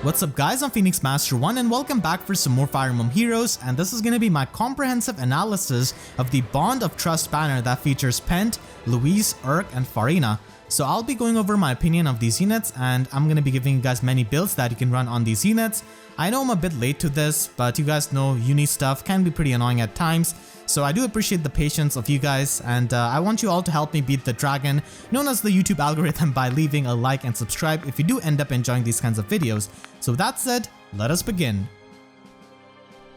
What's up guys, I'm Phoenix Master 1 and welcome back for some more Fire Emblem Heroes, and this is going to be my comprehensive analysis of the Bond of Trust banner that features Pent, Louise, Erk, and Farina. So I'll be going over my opinion of these units, and I'm going to be giving you guys many builds that you can run on these units. I know I'm a bit late to this, but you guys know uni stuff can be pretty annoying at times, so I do appreciate the patience of you guys, and I want you all to help me beat the dragon known as the YouTube algorithm by leaving a like and subscribe if you do end up enjoying these kinds of videos. So with that said, let us begin.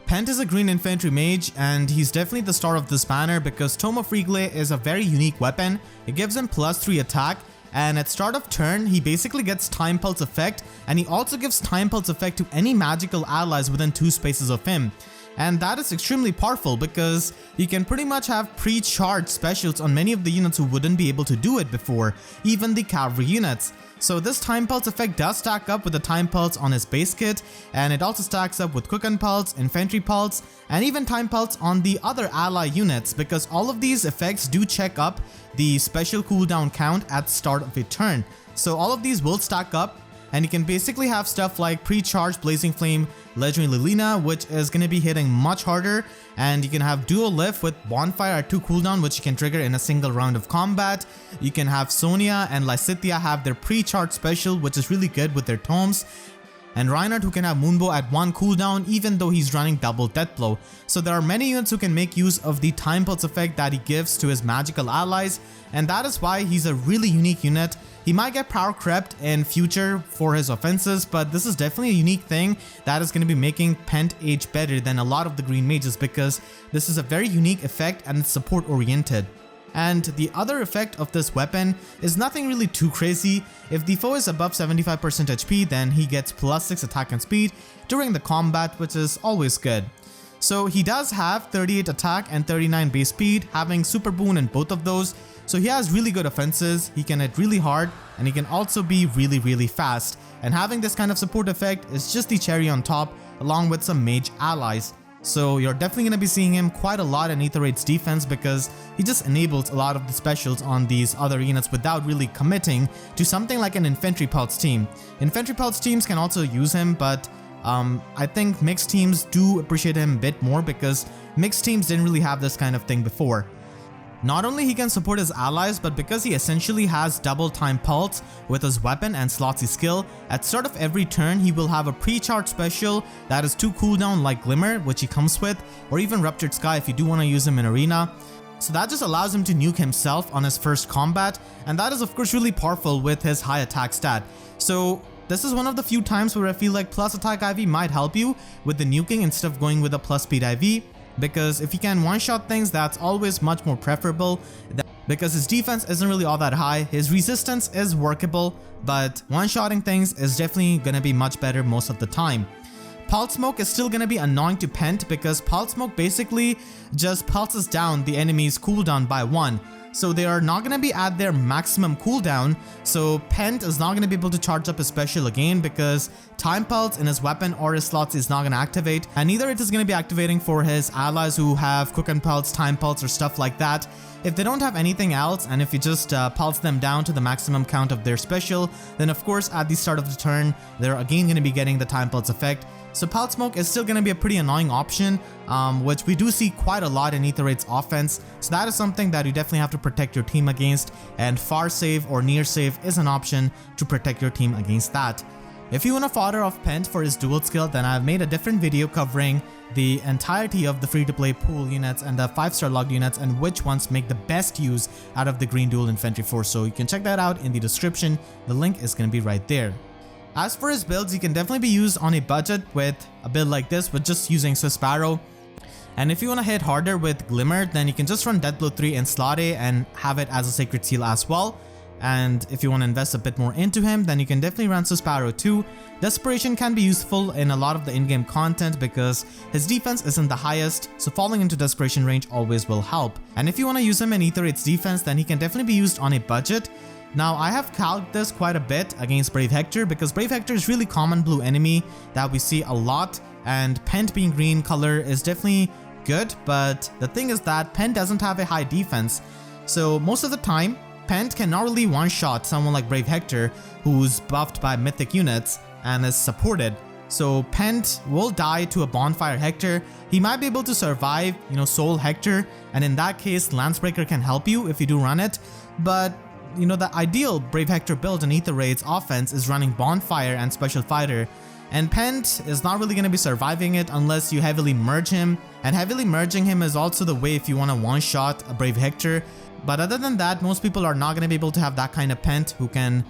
Pent is a green infantry mage, and he's definitely the star of this banner because Tome of Reglay is a very unique weapon. It gives him +3 attack, and at start of turn he basically gets Time Pulse effect, and he also gives Time Pulse effect to any magical allies within 2 spaces of him. And that is extremely powerful because you can pretty much have pre-charged specials on many of the units who wouldn't be able to do it before, even the cavalry units. So this Time Pulse effect does stack up with the Time Pulse on his base kit, and it also stacks up with Quicken Pulse, Infantry Pulse, and even Time Pulse on the other ally units, because all of these effects do check up the special cooldown count at start of a turn. So all of these will stack up, and you can basically have stuff like pre-charged Blazing Flame, Legendary Lilina, which is going to be hitting much harder, and you can have Dual Lift with Bonfire at 2 cooldown, which you can trigger in a single round of combat. You can have Sonia and Lysithea have their pre-charged special, which is really good with their tomes. And Reinhardt, who can have Moonbow at 1 cooldown even though he's running double Death Blow. So there are many units who can make use of the Time Pulse effect that he gives to his magical allies, and that is why he's a really unique unit. He might get power crept in future for his offenses, but this is definitely a unique thing that is going to be making Pent age better than a lot of the green mages, because this is a very unique effect and it's support oriented. And the other effect of this weapon is nothing really too crazy. If the foe is above 75% HP, then he gets +6 attack and speed during the combat, which is always good. So he does have 38 attack and 39 base speed, having super boon in both of those. So he has really good offenses, he can hit really hard, and he can also be really fast. And having this kind of support effect is just the cherry on top, along with some mage allies. So you're definitely going to be seeing him quite a lot in Aether Raid's defense, because he just enables a lot of the specials on these other units without really committing to something like an Infantry Pulse team. Infantry Pulse teams can also use him, but I think mixed teams do appreciate him a bit more because mixed teams didn't really have this kind of thing before. Not only he can support his allies, but because he essentially has double Time Pulse with his weapon and Slotsy skill, at start of every turn he will have a pre-charged special that is 2 cooldown like Glimmer, which he comes with, or even Ruptured Sky if you do want to use him in arena. So that just allows him to nuke himself on his first combat, and that is of course really powerful with his high attack stat. So this is one of the few times where I feel like plus attack IV might help you with the nuking instead of going with a plus speed IV. Because if you can one-shot things, that's always much more preferable, because his defense isn't really all that high, his resistance is workable, but one-shotting things is definitely gonna be much better most of the time. Pulse Smoke is still gonna be annoying to Pent because Pulse Smoke basically just pulses down the enemy's cooldown by 1. So they are not going to be at their maximum cooldown, so Pent is not going to be able to charge up his special again because Time Pulse in his weapon or his slots is not going to activate, and neither it is going to be activating for his allies who have Quicken Pulse, Time Pulse or stuff like that. If they don't have anything else, and if you just pulse them down to the maximum count of their special, then of course at the start of the turn they're again going to be getting the Time Pulse effect. So Pulse Smoke is still going to be a pretty annoying option, which we do see quite a lot in Aether Raid's offense. So that is something that you definitely have to protect your team against, and far save or near save is an option to protect your team against that. If you want a fodder of Pent for his dual skill, then I've made a different video covering the entirety of the free-to-play pool units and the 5-star logged units and which ones make the best use out of the green dual infantry force. So you can check that out in the description. The link is going to be right there. As for his builds, he can definitely be used on a budget with a build like this with just using Swiss Sparrow. And if you want to hit harder with Glimmer, then you can just run Death Blow 3 in Slade and have it as a Sacred Seal as well. And if you want to invest a bit more into him, then you can definitely run Swiss Sparrow too. Desperation can be useful in a lot of the in-game content because his defense isn't the highest, so falling into Desperation range always will help. And if you want to use him in Aether Raid's defense, then he can definitely be used on a budget. Now I have calced this quite a bit against Brave Hector because Brave Hector is really common blue enemy that we see a lot, and Pent being green color is definitely good, but the thing is that Pent doesn't have a high defense. So most of the time Pent can not really one-shot someone like Brave Hector who's buffed by mythic units, and is supported. So Pent will die to a bonfire Hector. He might be able to survive, soul Hector, and in that case Lancebreaker can help you if you do run it. But the ideal Brave Hector build in Aether Raid's offense is running bonfire and special fighter. And Pent is not really going to be surviving it unless you heavily merge him, and heavily merging him is also the way if you want to one-shot a Brave Hector. But other than that, most people are not going to be able to have that kind of Pent who can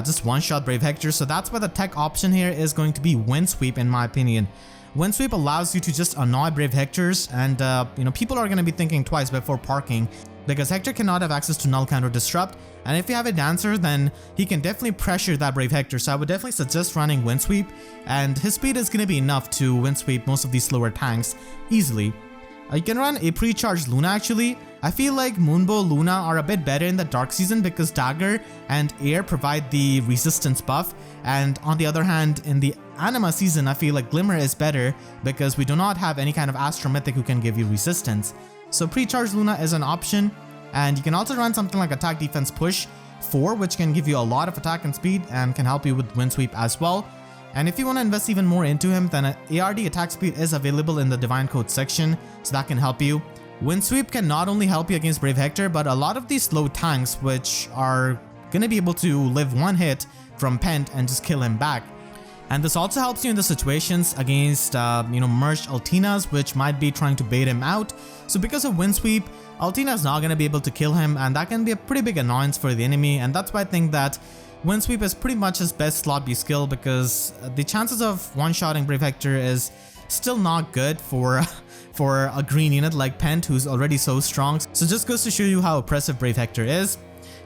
just one-shot Brave Hector. So that's why the tech option here is going to be Windsweep, in my opinion. Windsweep allows you to just annoy Brave Hectors, and people are going to be thinking twice before parking, because Hector cannot have access to null counter disrupt, and if you have a dancer, then he can definitely pressure that Brave Hector. So I would definitely suggest running Windsweep, and his speed is going to be enough to Windsweep most of these slower tanks easily. You can run a pre-charged Luna actually. I feel like Moonbow Luna are a bit better in the Dark Season because Dagger and Air provide the resistance buff, and on the other hand in the Anima season I feel like Glimmer is better because we do not have any kind of Astro Mythic who can give you resistance. So pre-charged Luna is an option, and you can also run something like Attack Defense Push 4, which can give you a lot of attack and speed and can help you with Windsweep as well. And if you want to invest even more into him, then ARD attack speed is available in the Divine Code section, so that can help you. Windsweep can not only help you against Brave Hector, but a lot of these slow tanks which are going to be able to live one hit from Pent and just kill him back. And this also helps you in the situations against, merged Altinas, which might be trying to bait him out. So because of Windsweep, Altina is not going to be able to kill him, and that can be a pretty big annoyance for the enemy. And that's why I think that Windsweep is pretty much his best slot B skill, because the chances of one-shotting Brave Hector is still not good for a green unit like Pent, who's already so strong. So just goes to show you how oppressive Brave Hector is.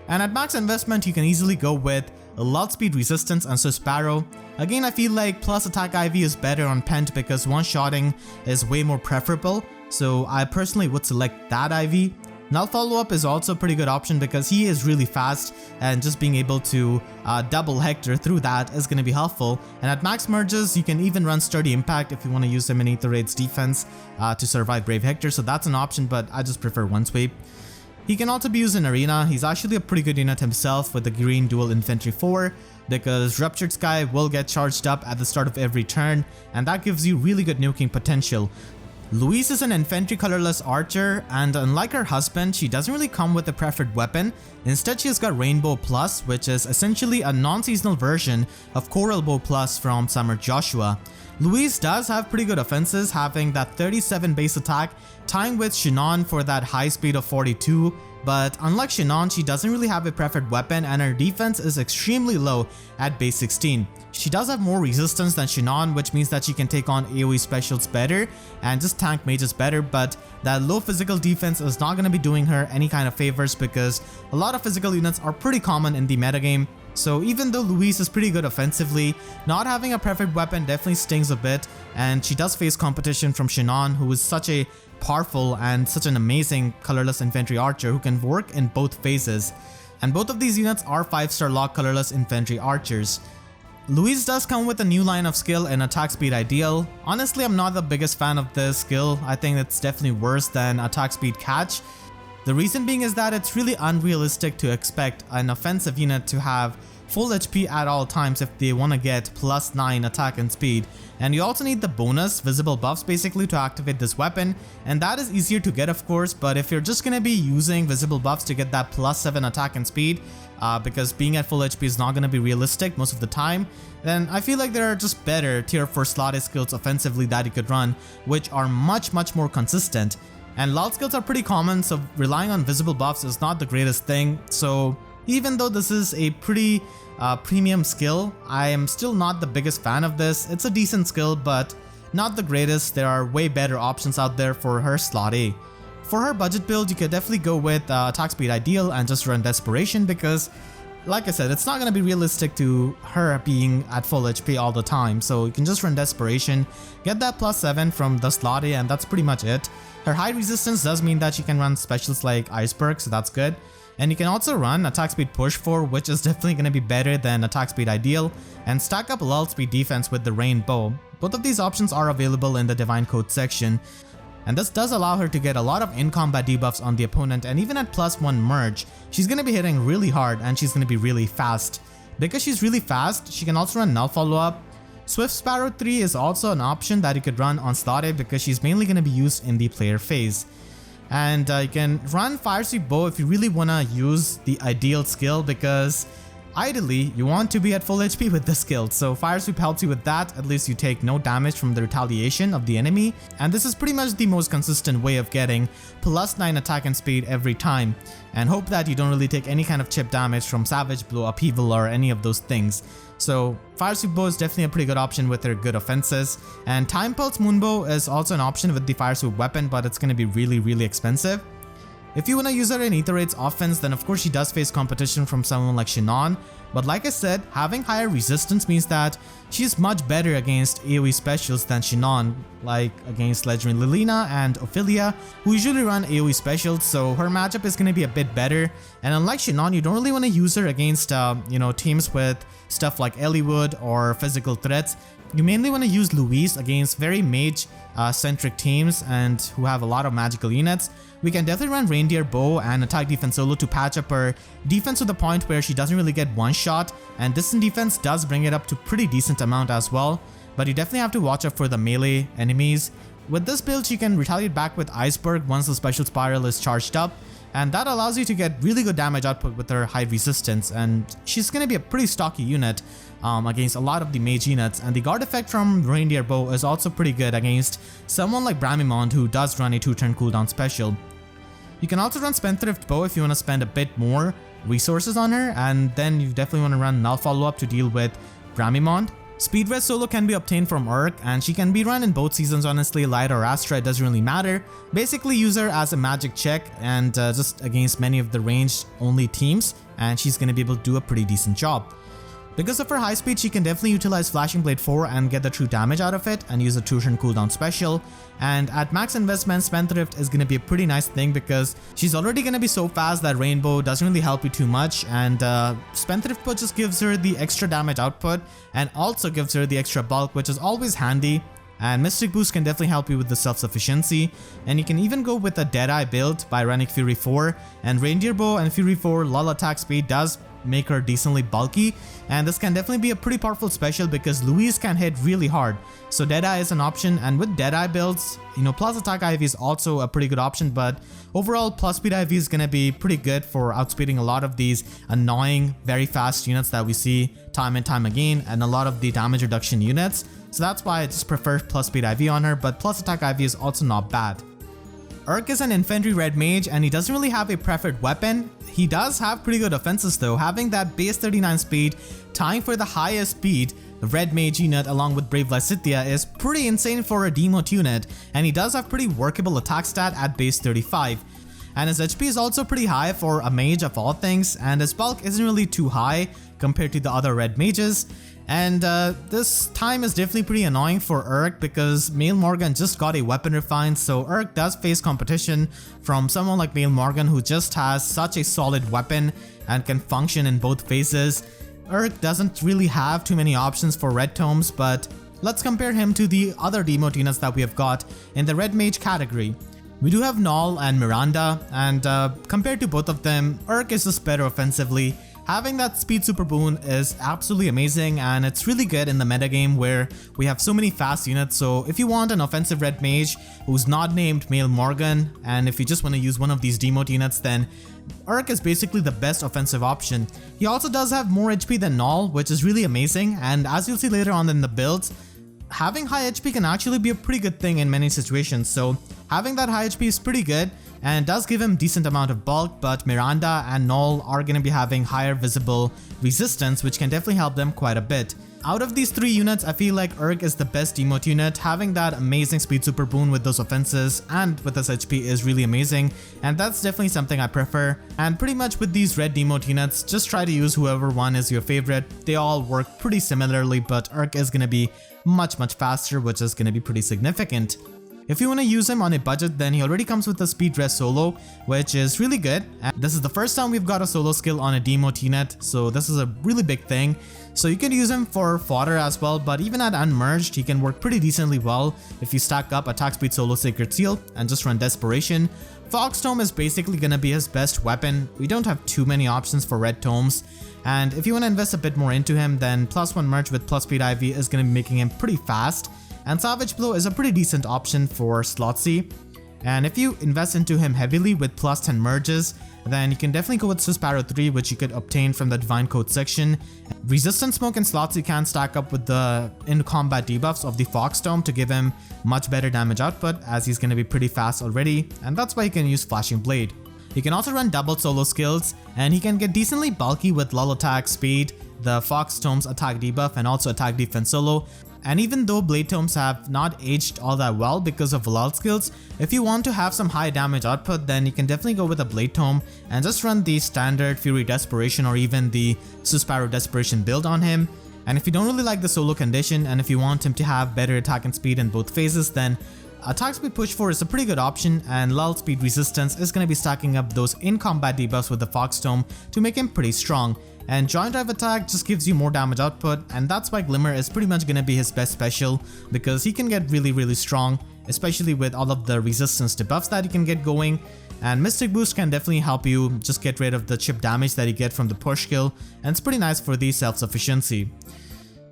And at max investment, you can easily go with a lot speed resistance and so Sparrow. Again, I feel like plus attack IV is better on Pent because one-shotting is way more preferable, so I personally would select that IV. Null follow-up is also a pretty good option because he is really fast, and just being able to double Hector through that is going to be helpful. And at max merges, you can even run Sturdy Impact if you want to use him in Aether Raid's defense to survive Brave Hector, so that's an option, but I just prefer Windsweep. He can also be used in Arena. He's actually a pretty good unit himself with the green dual infantry 4, because Ruptured Sky will get charged up at the start of every turn, and that gives you really good nuking potential. Louise is an infantry colorless archer, and unlike her husband, she doesn't really come with a preferred weapon. Instead, she's got Rainbow Plus, which is essentially a non-seasonal version of Coral Bow Plus from Summer Joshua. Louise does have pretty good offenses, having that 37 base attack, tying with Shinon for that high speed of 42, but unlike Shinon, she doesn't really have a preferred weapon, and her defense is extremely low at base 16. She does have more resistance than Shinon, which means that she can take on AoE specials better and just tank mages better, but that low physical defense is not going to be doing her any kind of favors because a lot of physical units are pretty common in the metagame. So even though Louise is pretty good offensively, not having a preferred weapon definitely stings a bit, and she does face competition from Shinon, who is such a powerful and such an amazing colorless infantry archer who can work in both phases. And both of these units are 5-star lock colorless infantry archers. Louise does come with a new line of skill in Attack Speed Ideal. Honestly, I'm not the biggest fan of this skill. I think it's definitely worse than Attack Speed Catch. The reason being is that it's really unrealistic to expect an offensive unit to have full HP at all times if they want to get +9 attack and speed. And you also need the bonus visible buffs basically to activate this weapon, and that is easier to get of course, but if you're just going to be using visible buffs to get that +7 attack and speed, because being at full HP is not going to be realistic most of the time, then I feel like there are just better tier 4 slotted skills offensively that you could run, which are much more consistent. And LOL skills are pretty common, so relying on visible buffs is not the greatest thing. So even though this is a pretty premium skill, I am still not the biggest fan of this. It's a decent skill, but not the greatest. There are way better options out there for her slot A. For her budget build, you could definitely go with Attack Speed Ideal and just run Desperation because, like I said, it's not going to be realistic to her being at full HP all the time. So you can just run Desperation, get that +7 from the slot A, and that's pretty much it. Her high resistance does mean that she can run specials like Iceberg, so that's good. And you can also run Attack Speed Push 4, which is definitely going to be better than Attack Speed Ideal, and stack up lull speed defense with the Rainbow. Both of these options are available in the Divine Code section, and this does allow her to get a lot of in-combat debuffs on the opponent, and even at +1 merge, she's going to be hitting really hard and she's going to be really fast. Because she's really fast, she can also run Null Follow-Up, Swift Sparrow 3 is also an option that you could run on slot A because she's mainly going to be used in the player phase. And you can run Fire Sweep Bow if you really want to use the ideal skill, because ideally you want to be at full HP with this skill. So Fire Sweep helps you with that. At least you take no damage from the retaliation of the enemy, and this is pretty much the most consistent way of getting +9 attack and speed every time, and hope that you don't really take any kind of chip damage from Savage Blow, Upheaval, or any of those things. So Fire Sweep Bow is definitely a pretty good option with their good offenses, and Time Pulse Moonbow is also an option with the Fire Sweep weapon, but it's going to be really expensive. If you want to use her in Aether offense, then of course she does face competition from someone like Shinon, but like I said, having higher resistance means that she's much better against AoE specials than Shinon, like against Legendary Lilina and Ophelia, who usually run AoE specials, so her matchup is going to be a bit better. And unlike Shinon, you don't really want to use her against teams with stuff like Eliwood or physical threats. You mainly want to use Louise against very mage centric teams and who have a lot of magical units. We can definitely run Reindeer Bow and attack defense solo to patch up her defense to the point where she doesn't really get one shot, and distant defense does bring it up to pretty decent amount as well, but you definitely have to watch out for the melee enemies. With this build, she can retaliate back with Iceberg once the special spiral is charged up, and that allows you to get really good damage output with her high resistance, and she's going to be a pretty stocky unit against a lot of the mage units. And the guard effect from Reindeer Bow is also pretty good against someone like Bramimond, who does run a 2-turn cooldown special. You can also run Spendthrift Bow if you want to spend a bit more resources on her, and then you definitely want to run Null Follow-Up to deal with Bramimond. Speed Res solo can be obtained from Erk, and she can be run in both seasons honestly, Light or Astra, it doesn't really matter. Basically use her as a magic check and just against many of the ranged only teams, and she's going to be able to do a pretty decent job. Because of her high speed, she can definitely utilize Flashing Blade 4 and get the true damage out of it and use a 2-turn cooldown special. And at max investment, Spendthrift is going to be a pretty nice thing because she's already going to be so fast that Rainbow doesn't really help you too much, and Spendthrift Bow just gives her the extra damage output and also gives her the extra bulk, which is always handy. And Mystic Boost can definitely help you with the self-sufficiency, and you can even go with a Deadeye build by running Fury 4, and Reindeer Bow and Fury 4 lull attack speed does make her decently bulky, and this can definitely be a pretty powerful special because Louise can hit really hard. So Deadeye is an option, and with Deadeye builds, plus attack IV is also a pretty good option, but overall plus speed IV is gonna be pretty good for outspeeding a lot of these annoying, very fast units that we see time and time again, and a lot of the damage reduction units. So that's why I just prefer plus speed IV on her, but plus attack IV is also not bad. Erk is an infantry red mage, and he doesn't really have a preferred weapon. He does have pretty good offenses though, having that base 39 speed, tying for the highest speed. The red mage unit along with Brave Lysithea is pretty insane for a demote unit, and he does have pretty workable attack stat at base 35. And his HP is also pretty high for a mage of all things, and his bulk isn't really too high compared to the other red mages. And this time is definitely pretty annoying for Erk because Mail Morgan just got a weapon refined, so Erk does face competition from someone like Mail Morgan who just has such a solid weapon and can function in both phases. Erk doesn't really have too many options for red tomes, but let's compare him to the other demote units that we have got in the red mage category. We do have Null and Miranda, and compared to both of them, Erk is just better offensively. Having that speed super boon is absolutely amazing, and it's really good in the metagame where we have so many fast units. So if you want an offensive red mage who's not named Mail Morgan, and if you just want to use one of these demote units, then Erk is basically the best offensive option. He also does have more HP than Null, which is really amazing, and as you'll see later on in the builds, having high HP can actually be a pretty good thing in many situations. So having that high HP is pretty good and does give him decent amount of bulk, but Miranda and Null are going to be having higher visible resistance, which can definitely help them quite a bit. Out of these three units, I feel like Erk is the best demote unit. Having that amazing speed super boon with those offenses and with this HP is really amazing, and that's definitely something I prefer. And pretty much with these red demote units, just try to use whoever one is your favorite. They all work pretty similarly, but Erk is going to be much faster, which is going to be pretty significant. If you want to use him on a budget, then he already comes with a speed res solo, which is really good. And this is the first time we've got a solo skill on a demote unit, so this is a really big thing. So you can use him for fodder as well, but even at unmerged, he can work pretty decently well if you stack up attack speed solo sacred seal and just run desperation. Fox Tome is basically gonna be his best weapon. We don't have too many options for red tomes, and if you want to invest a bit more into him, then +1 merge with plus speed IV is gonna be making him pretty fast, and Savage Blow is a pretty decent option for slot C. And if you invest into him heavily with +10 merges, then you can definitely go with Sparrow 3, which you could obtain from the Divine Code section. Resistance Smoke and Slot C can stack up with the in-combat debuffs of the Fox Tome to give him much better damage output, as he's going to be pretty fast already, and that's why you can use Flashing Blade. He can also run double solo skills, and he can get decently bulky with lull attack speed, the Fox Tome's attack debuff, and also attack defense solo. And even though Blade Tomes have not aged all that well because of lull skills, if you want to have some high damage output, then you can definitely go with a Blade Tome and just run the standard Fury Desperation or even the Susparo Desperation build on him. And if you don't really like the solo condition, and if you want him to have better attack and speed in both phases, then Attack Speed Push 4 is a pretty good option, and Lull Speed Resistance is going to be stacking up those in-combat debuffs with the Fox Tome to make him pretty strong. And Joint Drive Attack just gives you more damage output, and that's why Glimmer is pretty much going to be his best special, because he can get really strong, especially with all of the resistance debuffs that you can get going. And Mystic Boost can definitely help you just get rid of the chip damage that you get from the push skill, and it's pretty nice for the self-sufficiency.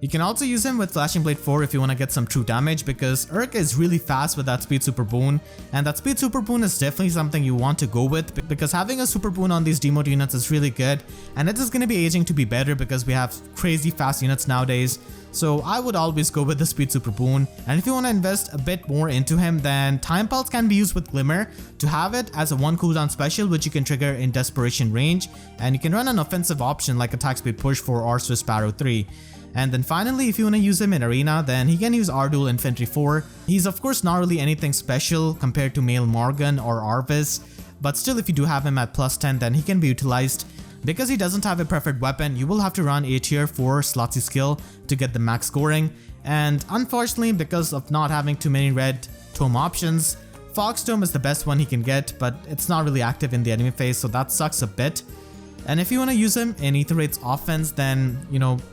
You can also use him with Flashing Blade 4 if you want to get some true damage, because Erk is really fast with that Speed Super Boon, and that Speed Super Boon is definitely something you want to go with, because having a Super Boon on these demote units is really good, and it is going to be aging to be better because we have crazy fast units nowadays. So I would always go with the Speed Super Boon, and if you want to invest a bit more into him, then Time Pulse can be used with Glimmer to have it as a 1 cooldown special, which you can trigger in Desperation range, and you can run an offensive option like Attack Speed Push 4 or Swiss Sparrow 3. And then finally, if you want to use him in Arena, then he can use Ardul Infantry 4. He's of course not really anything special compared to Male Morgan or Arvis, but still if you do have him at +10, then he can be utilized. Because he doesn't have a preferred weapon, you will have to run a tier 4 Slotsy skill to get the max scoring, and unfortunately because of not having too many red tome options, Fox Tome is the best one he can get, but it's not really active in the enemy phase, so that sucks a bit. And if you want to use him in Aether Raid's offense, then,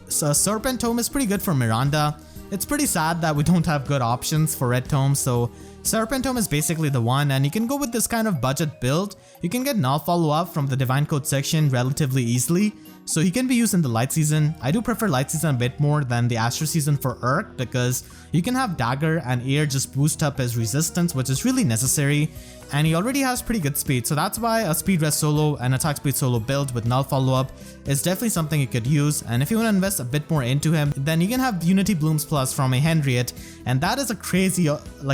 Serpent Tome is pretty good for Miranda. It's pretty sad that we don't have good options for red tomes, so Serpent Tome is basically the one, and you can go with this kind of budget build. You can get null follow-up from the Divine Code section relatively easily, so he can be used in the Light Season. I do prefer Light Season a bit more than the Astro Season for Erk, because you can have Dagger and Air just boost up his resistance, which is really necessary, and he already has pretty good speed, so that's why a Speed Rest solo and Attack Speed solo build with null follow-up is definitely something you could use. And if you want to invest a bit more into him, then you can have Unity Blooms Plus from a Henriette, and that is a crazy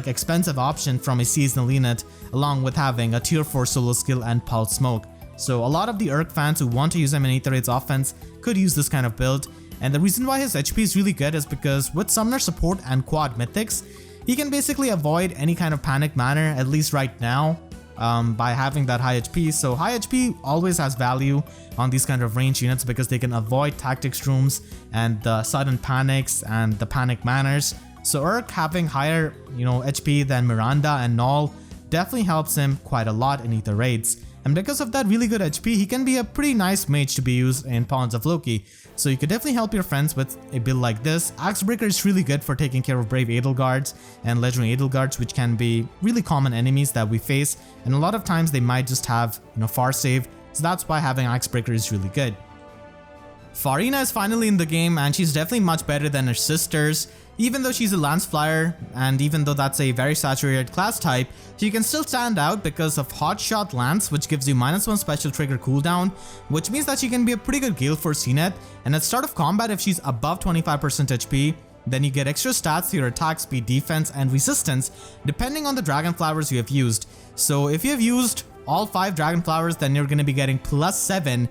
expensive option from a seasonal unit, along with having a tier 4 solo skill and Pulse Smoke. So a lot of the Erk fans who want to use him in Aether Raid's offense could use this kind of build, and the reason why his HP is really good is because with Summoner support and Quad Mythics, he can basically avoid any kind of panic manner, at least right now, by having that high HP. So high HP always has value on these kind of range units because they can avoid Tactics Rooms and the sudden panics and the panic manners. So Erk having higher, HP than Miranda and Null definitely helps him quite a lot in Aether Raids. And because of that really good HP, he can be a pretty nice mage to be used in Pawns of Loki. So you could definitely help your friends with a build like this. Axebreaker is really good for taking care of Brave Edelguards and Legendary Edelguards, which can be really common enemies that we face. And a lot of times they might just have, far save. So that's why having Axebreaker is really good. Farina is finally in the game, and she's definitely much better than her sisters. Even though she's a Lance Flyer, and even though that's a very saturated class type, she can still stand out because of Hot Shot Lance, which gives you -1 special trigger cooldown, which means that she can be a pretty good Gale Force unit. And at start of combat, if she's above 25% HP, then you get extra stats to your attack, speed, defense, and resistance, depending on the Dragon Flowers you have used. So if you have used all 5 Dragon Flowers, then you're going to be getting +7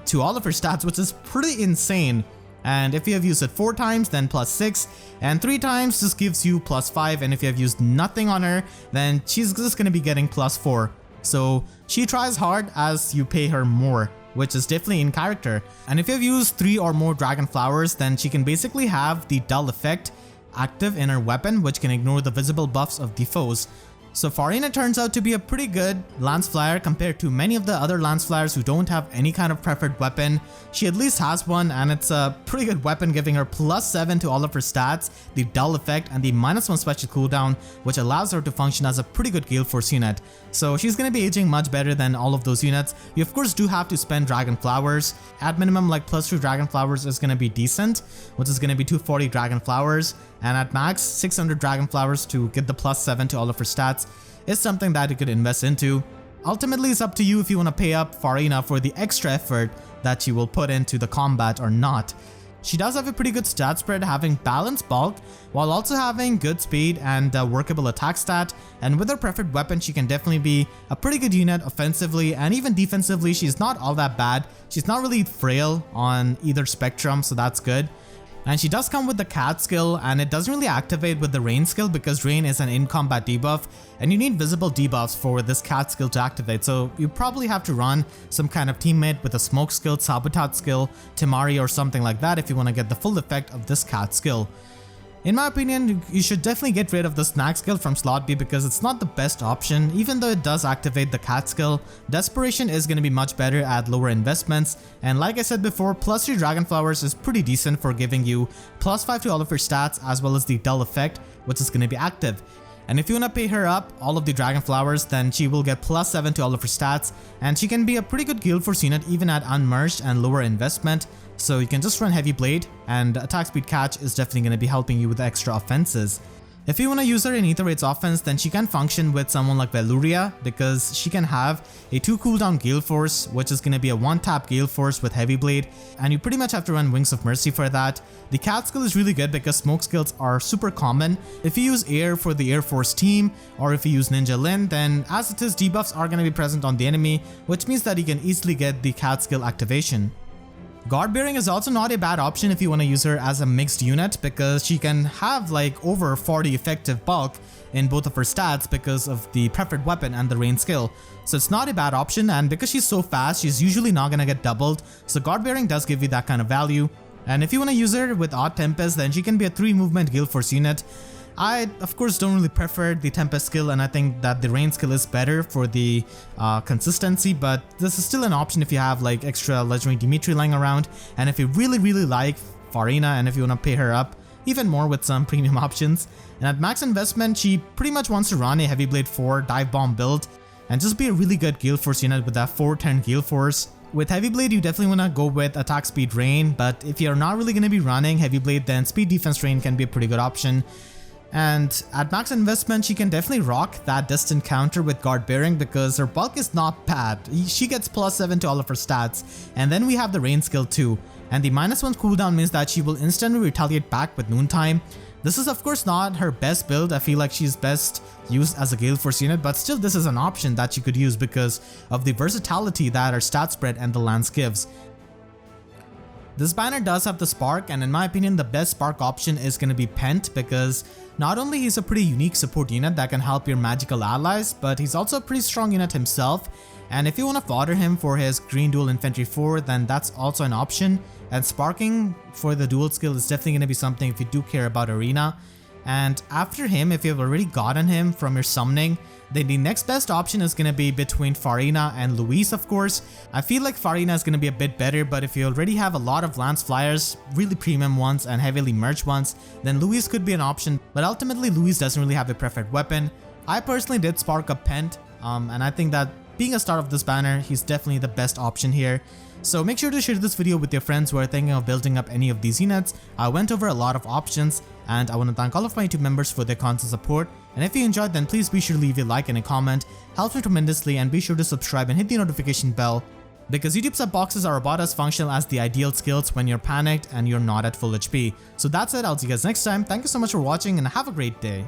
to all of her stats, which is pretty insane. And if you have used it 4 times, then +6, and 3 times just gives you +5, and if you have used nothing on her, then she's just going to be getting +4. So she tries hard as you pay her more, which is definitely in character. And if you have used 3 or more Dragon Flowers, then she can basically have the Dull effect active in her weapon, which can ignore the visible buffs of the foes. So Farina turns out to be a pretty good lance flyer compared to many of the other lance flyers who don't have any kind of preferred weapon. She at least has one, and it's a pretty good weapon, giving her +7 to all of her stats, the dull effect, and the -1 special cooldown, which allows her to function as a pretty good gale force unit. So she's going to be aging much better than all of those units. You of course do have to spend dragon flowers. At minimum, like +2 dragon flowers is going to be decent, which is going to be 240 dragon flowers, and at max 600 dragon flowers to get the +7 to all of her stats is something that you could invest into. Ultimately, it's up to you if you want to pay up Farina for the extra effort that she will put into the combat or not. She does have a pretty good stat spread, having balanced bulk while also having good speed and a workable attack stat, and with her preferred weapon she can definitely be a pretty good unit offensively, and even defensively she's not all that bad. She's not really frail on either spectrum, so that's good. And she does come with the cat skill, and it doesn't really activate with the rain skill because rain is an in-combat debuff and you need visible debuffs for this cat skill to activate, so you probably have to run some kind of teammate with a smoke skill, sabotage skill, Temari or something like that if you want to get the full effect of this cat skill. In my opinion, you should definitely get rid of the snack skill from slot B because it's not the best option. Even though it does activate the cat skill, Desperation is going to be much better at lower investments, and like I said before, +3 dragon flowers is pretty decent for giving you +5 to all of your stats as well as the dull effect, which is going to be active. And if you want to pay her up all of the dragon flowers, then she will get +7 to all of her stats, and she can be a pretty good guild force unit even at unmerged and lower investment. So you can just run heavy blade, and attack speed catch is definitely going to be helping you with extra offenses. If you want to use her in Aether Raid's offense, then she can function with someone like Veluria because she can have a 2 cooldown Gale Force, which is going to be a 1-tap Gale Force with Heavy Blade, and you pretty much have to run Wings of Mercy for that. The cat skill is really good because smoke skills are super common. If you use Air for the Air Force team, or if you use Ninja Lin, then as it is, debuffs are going to be present on the enemy, which means that you can easily get the cat skill activation. Guard Bearing is also not a bad option if you want to use her as a mixed unit because she can have like over 40 effective bulk in both of her stats because of the preferred weapon and the rain skill. So it's not a bad option, and because she's so fast, she's usually not gonna get doubled, so Guard Bearing does give you that kind of value. And if you want to use her with Odd Tempest, then she can be a 3 movement Gale Force unit. I of course don't really prefer the Tempest skill, and I think that the rain skill is better for the consistency, but this is still an option if you have like extra legendary Dimitri lying around, and if you really like Farina and if you want to pay her up even more with some premium options. And at max investment, she pretty much wants to run a Heavy Blade 4 dive bomb build and just be a really good Gale Force unit with that 410 Gale Force. With Heavy Blade, you definitely want to go with attack speed rain, but if you're not really going to be running Heavy Blade, then speed defense rain can be a pretty good option. And at max investment, she can definitely rock that distant counter with Guard Bearing because her bulk is not bad. She gets +7 to all of her stats, and then we have the rain skill too. And the -1 cooldown means that she will instantly retaliate back with Noontime. This is of course not her best build. I feel like she's best used as a Gale Force unit, but still this is an option that you could use because of the versatility that her stat spread and the lance gives. This banner does have the Spark, and in my opinion the best Spark option is going to be Pent because not only he's a pretty unique support unit that can help your magical allies, but he's also a pretty strong unit himself, and if you want to fodder him for his Green Dual Infantry 4, then that's also an option. And sparking for the dual skill is definitely going to be something if you do care about Arena. And after him, if you've already gotten him from your summoning, then the next best option is going to be between Farina and Louise, of course. I feel like Farina is going to be a bit better, but if you already have a lot of Lance Flyers, really premium ones and heavily merged ones, then Louise could be an option, but ultimately Louise doesn't really have a preferred weapon. I personally did spark up Pent, and I think that being a start of this banner, he's definitely the best option here. So make sure to share this video with your friends who are thinking of building up any of these units. I went over a lot of options, and I want to thank all of my YouTube members for their constant support. And if you enjoyed, then please be sure to leave a like and a comment. Helps me tremendously, and be sure to subscribe and hit the notification bell, because YouTube sub boxes are about as functional as the ideal skills when you're panicked and you're not at full HP. So that's it, I'll see you guys next time. Thank you so much for watching and have a great day.